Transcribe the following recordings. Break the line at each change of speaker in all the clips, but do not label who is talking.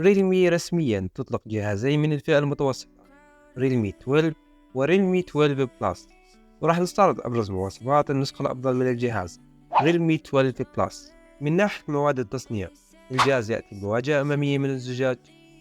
ريلمي رسميا تطلق جهازين من الفئة المتوسطة، ريلمي 12 وريلمي 12 بلس، وراح نستعرض أبرز مواصفات النسخة الأفضل من الجهاز ريلمي 12 بلس. من ناحية مواد التصنيع، الجهاز يأتي بواجهة أمامية من الزجاج،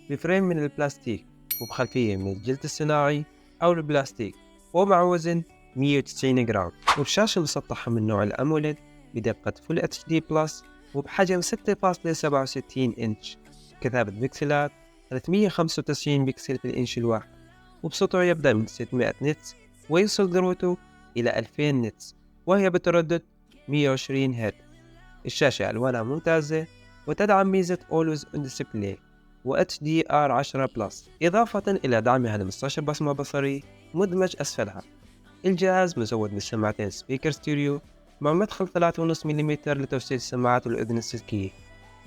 بفريم من البلاستيك، وبخلفية من الجلد الصناعي أو البلاستيك، ومع وزن 190 جرام، وبشاشة مسطحة من نوع الأموليد بدقة فول اتش دي بلس وبحجم 6.67 إنش، كثافة بكسلات 395 بكسل في الإنش الواحد، وبسطعه يبدأ من 600 نتس ويوصل ذروته إلى 2000 نتس، وهي بتردد 120 هرتز. الشاشة ألوانها ممتازة وتدعم ميزة Always on Display و HDR 10 بلس، إضافة إلى دعمها لمستشعر بصمة بصري مدمج أسفلها. الجهاز مزود بسماعتين سبيكر ستيريو مع مدخل 3.5 ملم لتوصيل السماعات والأذن السلكية.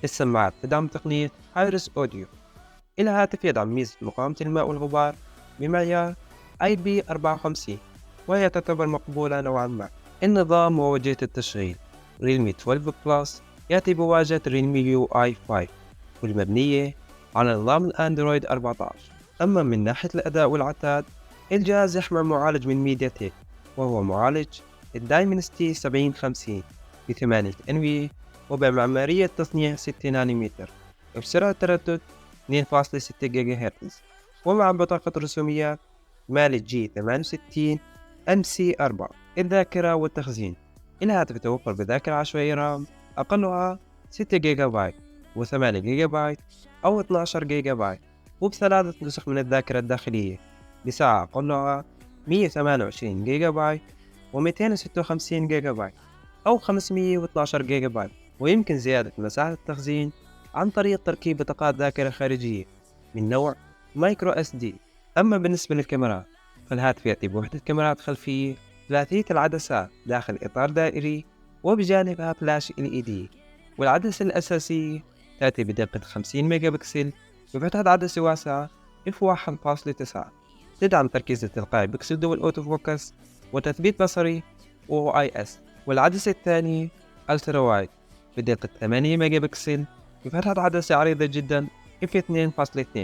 السماعات تدعم تقنية هايرس أوديو. الهاتف يدعم ميزة مقاومة الماء والغبار بمعيار IP54، وهي تعتبر مقبولة نوعا ما. النظام وواجهة التشغيل، ريلمي 12 بلس يأتي بواجهة ريلمي يو آي 5 والمبنية على نظام الأندرويد 14. أما من ناحية الأداء والعتاد، الجهاز يحمل معالج من ميديا تيك، وهو معالج الدايمنستي 7050 ب8 NVMe وبمعمارية تصنيع 6 نانومتر وبسرعة تردد 2.6 جيجا هرتز، ومع بطاقة رسوميات مالك جي 68 MC4. الذاكرة والتخزين، الهاتف يتوفر بذاكرة عشوائية رام أقلها 6 جيجا بايت و8 جيجا بايت أو 12 جيجا بايت، وبثلاثة نسخ من الذاكرة الداخلية بسعة أقلها 128 جيجا بايت و256 جيجا بايت أو 512 جيجا بايت. ويمكن زيادة مساحة التخزين عن طريق تركيب بطاقات ذاكرة خارجية من نوع مايكرو SD. أما بالنسبة للكاميرات، فالهاتف يأتي بوحدة كاميرات خلفية ثلاثية العدسات داخل إطار دائري وبجانبها فلاش LED، والعدسة الأساسية تأتي بدقة 50 ميجا بكسل بفتحة عدسة واسعة f1.9، تدعم تركيز التلقائي بكسل دول أوتو فوكس وتثبيت بصري OIS. والعدسة الثانية ألترا وايد بدقة 8 ميجا بكسل بفتحة عدسة عريضة جدا f2.2.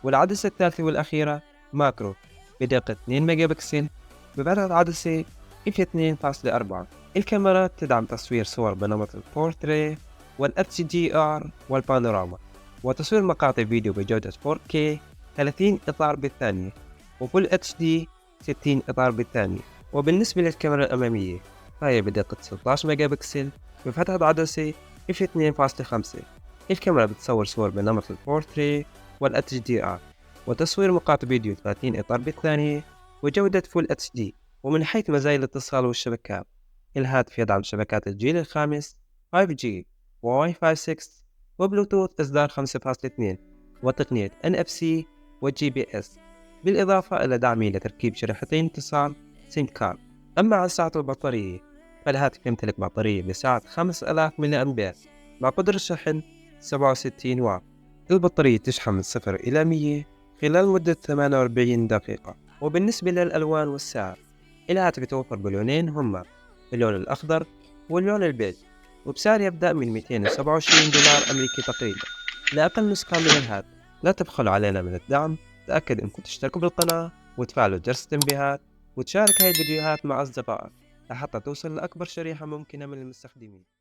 والعدسة الثالثة والأخيرة ماكرو بدقة 2 ميجا بكسل بفتحة عدسة f2.4. الكاميرا تدعم تصوير صور بنمط البورتريه والHDR والبانوراما، وتصوير مقاطع فيديو بجودة 4K 30 إطار بالثانية وفول HD 60 إطار بالثانية. وبالنسبة للكاميرا الأمامية فهي بدقة 16 ميجا بكسل بفتحة عدسة f2.5. الكاميرا بتصور صور بنمط البورتريه والHDR وتصوير مقاطع فيديو 30 إطار بالثانية وجودة فول HD. ومن حيث مزايا الاتصال والشبكات، الهاتف يدعم شبكات الجيل الخامس 5G وواي فاي 6 وبلوتوث إصدار 5.2 وتقنية NFC وGPS، بالإضافة إلى دعمه لتركيب شريحتين اتصال سيم كارد. أما عن سعة البطارية، فالهاتف يمتلك بطارية بسعة 5000 ملي أمبير مع قدرة شحن 67 واط. البطارية تشحن من 0 إلى 100 خلال مدة 48 دقيقة. وبالنسبة للألوان والسعر، الهاتف يتوفر بلونين هما اللون الأخضر واللون البيج، وبسعر يبدأ من $227 أمريكي تقريبا لأقل نسخة من الهاتف. لا تبخلوا علينا من الدعم، تأكد أنكم تشتركوا بالقناة وتفعلوا جرس التنبيهات وتشارك هاي الفيديوهات مع أصدقائك لحتى توصل لأكبر شريحة ممكنة من المستخدمين.